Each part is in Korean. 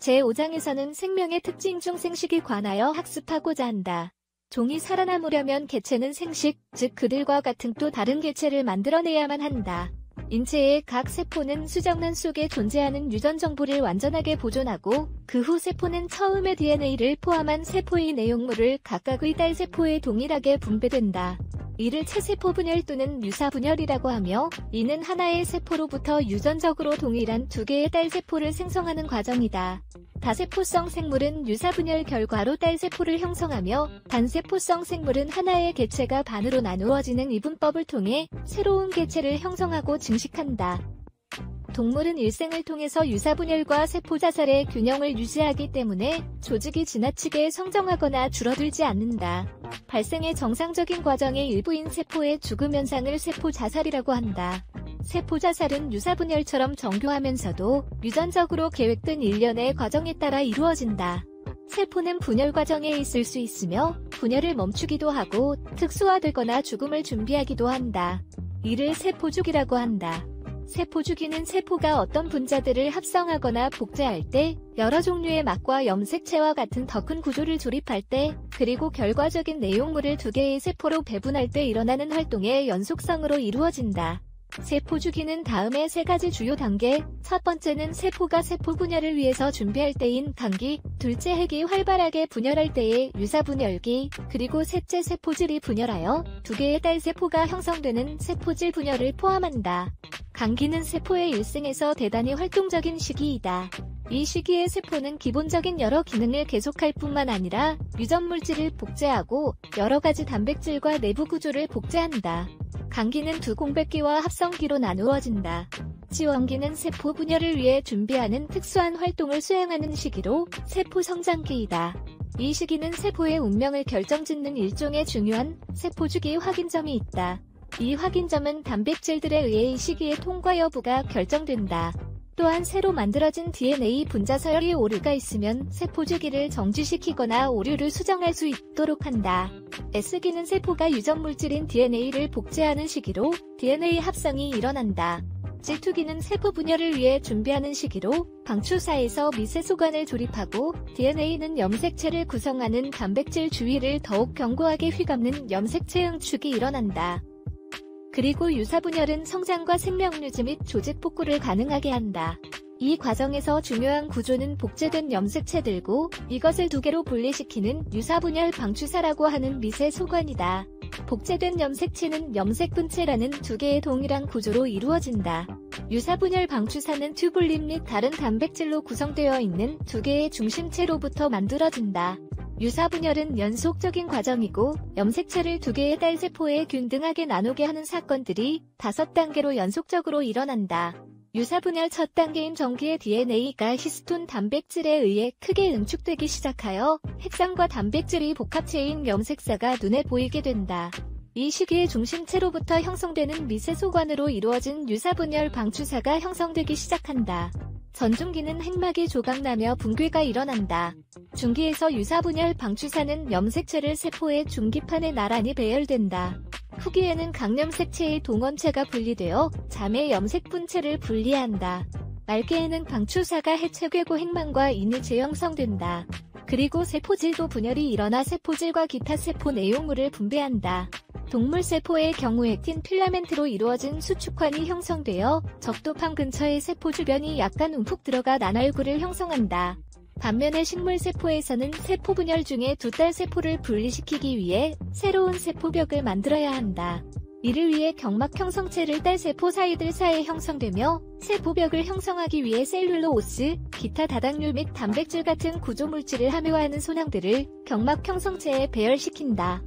제5장에서는 생명의 특징 중 생식에 관하여 학습하고자 한다. 종이 살아남으려면 개체는 생식, 즉 그들과 같은 또 다른 개체를 만들어내야만 한다. 인체의 각 세포는 수정란 속에 존재하는 유전 정보를 완전하게 보존하고 그 후 세포는 처음의 DNA를 포함한 세포의 내용물을 각각의 딸세포에 동일하게 분배된다. 이를 체세포 분열 또는 유사 분열이라고 하며 이는 하나의 세포로부터 유전적으로 동일한 두 개의 딸세포를 생성하는 과정이다. 다세포성 생물은 유사 분열 결과로 딸세포를 형성하며 단세포성 생물은 하나의 개체가 반으로 나누어지는 이분법을 통해 새로운 개체를 형성하고 증식한다. 동물은 일생을 통해서 유사분열과 세포자살의 균형을 유지하기 때문에 조직이 지나치게 성장하거나 줄어들지 않는다. 발생의 정상적인 과정의 일부인 세포의 죽음 현상을 세포자살이라고 한다. 세포자살은 유사분열처럼 정교하면서도 유전적으로 계획된 일련의 과정에 따라 이루어진다. 세포는 분열 과정에 있을 수 있으며 분열을 멈추기도 하고 특수화되거나 죽음을 준비하기도 한다. 이를 세포주기라고 한다. 세포주기는 세포가 어떤 분자들을 합성하거나 복제할 때, 여러 종류의 막과 염색체와 같은 더 큰 구조를 조립할 때, 그리고 결과적인 내용물을 두 개의 세포로 배분할 때 일어나는 활동의 연속성으로 이루어진다. 세포주기는 다음의 세 가지 주요 단계, 첫 번째는 세포가 세포 분열을 위해서 준비할 때인 간기, 둘째 핵이 활발하게 분열할 때의 유사분열기, 그리고 셋째 세포질이 분열하여 두 개의 딸세포가 형성되는 세포질 분열을 포함한다. 간기는 세포의 일생에서 대단히 활동적인 시기이다. 이 시기에 세포는 기본적인 여러 기능을 계속할 뿐만 아니라 유전물질을 복제하고 여러 가지 단백질과 내부 구조를 복제한다. 간기는 두 공백기와 합성기로 나누어진다. 지원기는 세포 분열을 위해 준비하는 특수한 활동을 수행하는 시기로 세포 성장기이다. 이 시기는 세포의 운명을 결정짓는 일종의 중요한 세포주기 확인점이 있다. 이 확인점은 단백질들에 의해 이 시기의 통과 여부가 결정된다. 또한 새로 만들어진 DNA 분자 서열이 오류가 있으면 세포주기를 정지시키거나 오류를 수정할 수 있도록 한다. S기는 세포가 유전물질인 DNA를 복제하는 시기로 DNA 합성이 일어난다. G2기는 세포 분열을 위해 준비하는 시기로 방추사에서 미세소관을 조립하고 DNA는 염색체를 구성하는 단백질 주위를 더욱 견고하게 휘감는 염색체 응축이 일어난다. 그리고 유사분열은 성장과 생명유지 및 조직 복구를 가능하게 한다. 이 과정에서 중요한 구조는 복제된 염색체들고 이것을 두 개로 분리시키는 유사분열 방추사라고 하는 미세소관이다. 복제된 염색체는 염색분체라는 두 개의 동일한 구조로 이루어진다. 유사분열 방추사는 튜블린 및 다른 단백질로 구성되어 있는 두 개의 중심체로부터 만들어진다. 유사분열은 연속적인 과정이고 염색체를 두 개의 딸세포에 균등하게 나누게 하는 사건들이 5단계로 연속적으로 일어난다. 유사분열 첫 단계인 전기의 DNA가 히스톤 단백질에 의해 크게 응축되기 시작하여 핵산과 단백질이 복합체인 염색사가 눈에 보이게 된다. 이 시기에 중심체로부터 형성되는 미세소관으로 이루어진 유사분열 방추사가 형성되기 시작한다. 전중기는 핵막이 조각나며 붕괴가 일어난다. 중기에서 유사분열 방추사는 염색체를 세포의 중기판에 나란히 배열된다. 후기에는 강염색체의 동원체가 분리되어 잠의 염색분체를 분리한다. 말기에는 방추사가 해체되고 핵망과 인이 재형성된다. 그리고 세포질도 분열이 일어나 세포질과 기타 세포 내용물을 분배한다. 동물 세포의 경우 액틴 필라멘트로 이루어진 수축관이 형성되어 적도판 근처의 세포 주변이 약간 움푹 들어가 난얼굴을 형성한다. 반면에 식물 세포에서는 세포 분열 중에 두 딸 세포를 분리시키기 위해 새로운 세포벽을 만들어야 한다. 이를 위해 경막 형성체를 딸 세포 사이들 사이에 형성되며 세포벽을 형성하기 위해 셀룰로오스, 기타 다당류 및 단백질 같은 구조물질을 함유하는 소량들을 경막 형성체에 배열시킨다.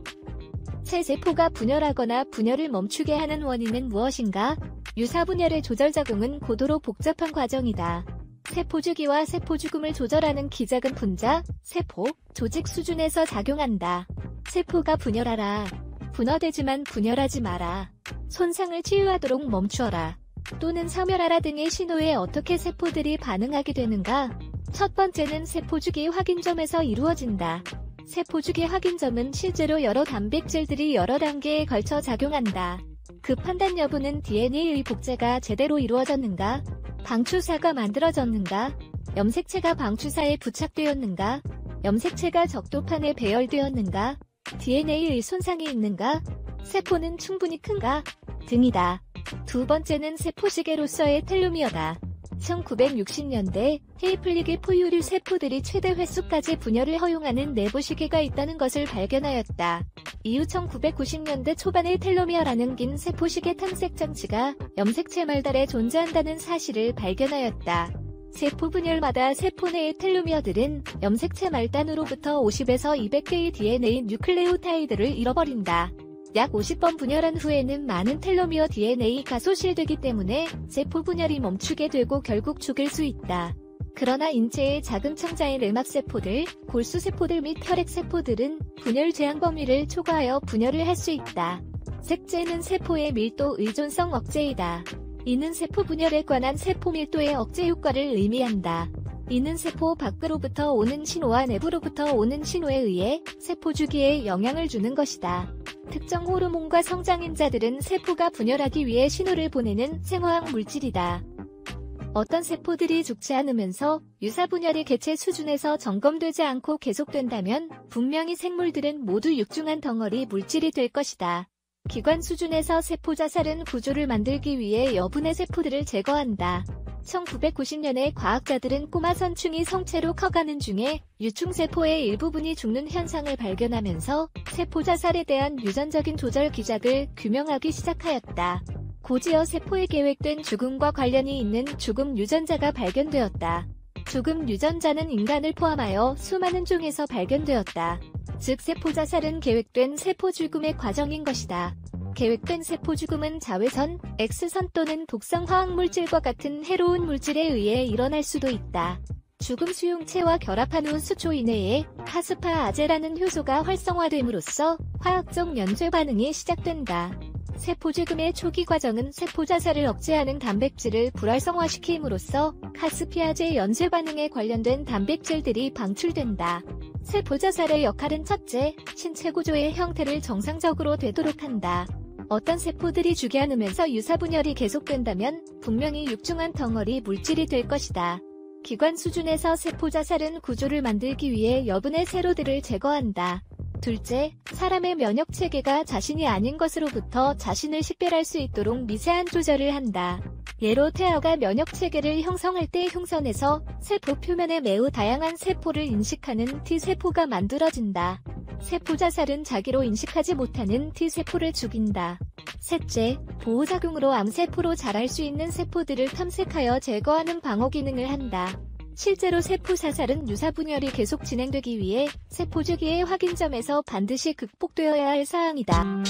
새 세포가 분열하거나 분열을 멈추게 하는 원인은 무엇인가? 유사분열의 조절 작용은 고도로 복잡한 과정이다. 세포주기와 세포죽음을 조절하는 기작은 분자, 세포, 조직 수준에서 작용한다. 세포가 분열하라. 분화되지만 분열하지 마라. 손상을 치유하도록 멈추어라. 또는 사멸하라 등의 신호에 어떻게 세포들이 반응하게 되는가? 첫 번째는 세포주기 확인점에서 이루어진다. 세포주기 확인점은 실제로 여러 단백질들이 여러 단계에 걸쳐 작용한다. 그 판단 여부는 DNA의 복제가 제대로 이루어졌는가? 방추사가 만들어졌는가? 염색체가 방추사에 부착되었는가? 염색체가 적도판에 배열되었는가? DNA의 손상이 있는가? 세포는 충분히 큰가? 등이다. 두 번째는 세포시계로서의 텔로미어다. 1960년대 헤이플릭의 포유류 세포들이 최대 횟수까지 분열을 허용하는 내부시계가 있다는 것을 발견하였다. 이후 1990년대 초반에 텔로미어라는 긴 세포시계 탐색 장치가 염색체 말달에 존재한다는 사실을 발견하였다. 세포 분열마다 세포 내의 텔로미어들은 염색체 말단으로부터 50에서 200개의 DNA 뉴클레오타이드를 잃어버린다. 약 50번 분열한 후에는 많은 텔로미어 DNA가 소실되기 때문에 세포 분열이 멈추게 되고 결국 죽을 수 있다. 그러나 인체의 작은 청자인 내막세포들, 골수세포들 및 혈액세포들은 분열 제한 범위를 초과하여 분열을 할 수 있다. 색제는 세포의 밀도 의존성 억제이다. 이는 세포 분열에 관한 세포 밀도의 억제 효과를 의미한다. 이는 세포 밖으로부터 오는 신호와 내부로부터 오는 신호에 의해 세포 주기에 영향을 주는 것이다. 특정 호르몬과 성장인자들은 세포가 분열하기 위해 신호를 보내는 생화학 물질이다. 어떤 세포들이 죽지 않으면서 유사분열이 개체 수준에서 점검되지 않고 계속된다면 분명히 생물들은 모두 육중한 덩어리 물질이 될 것이다. 기관 수준에서 세포 자살은 구조를 만들기 위해 여분의 세포들을 제거한다. 1990년에 과학자들은 꼬마 선충이 성체로 커가는 중에 유충세포의 일부분이 죽는 현상을 발견하면서 세포 자살에 대한 유전적인 조절 기작을 규명하기 시작하였다. 고지어 세포에 계획된 죽음과 관련이 있는 죽음 유전자가 발견되었다. 죽음 유전자는 인간을 포함하여 수많은 종에서 발견되었다. 즉 세포 자살은 계획된 세포 죽음의 과정인 것이다. 계획된 세포 죽음은 자외선, X선 또는 독성 화학물질과 같은 해로운 물질에 의해 일어날 수도 있다. 죽음 수용체와 결합한 후 수초 이내에 카스파아제라는 효소가 활성화됨으로써 화학적 연쇄 반응이 시작된다. 세포 죽음의 초기 과정은 세포 자살을 억제하는 단백질을 불활성화시킴으로써 카스피아제 연쇄 반응에 관련된 단백질들이 방출된다. 세포 자살의 역할은 첫째, 신체 구조의 형태를 정상적으로 되도록 한다. 어떤 세포들이 죽지 않으면서 유사분열이 계속된다면 분명히 육중한 덩어리 물질이 될 것이다. 기관 수준에서 세포 자살은 구조를 만들기 위해 여분의 세로들을 제거한다. 둘째, 사람의 면역체계가 자신이 아닌 것으로부터 자신을 식별할 수 있도록 미세한 조절을 한다. 예로 태아가 면역체계를 형성할 때 흉선에서 세포 표면에 매우 다양한 세포를 인식하는 T세포가 만들어진다. 세포 자살은 자기로 인식하지 못하는 T세포를 죽인다. 셋째, 보호작용으로 암세포로 자랄 수 있는 세포들을 탐색하여 제거하는 방어 기능을 한다. 실제로 세포 자살은 유사분열이 계속 진행되기 위해 세포 주기의 확인점에서 반드시 극복되어야 할 사항이다.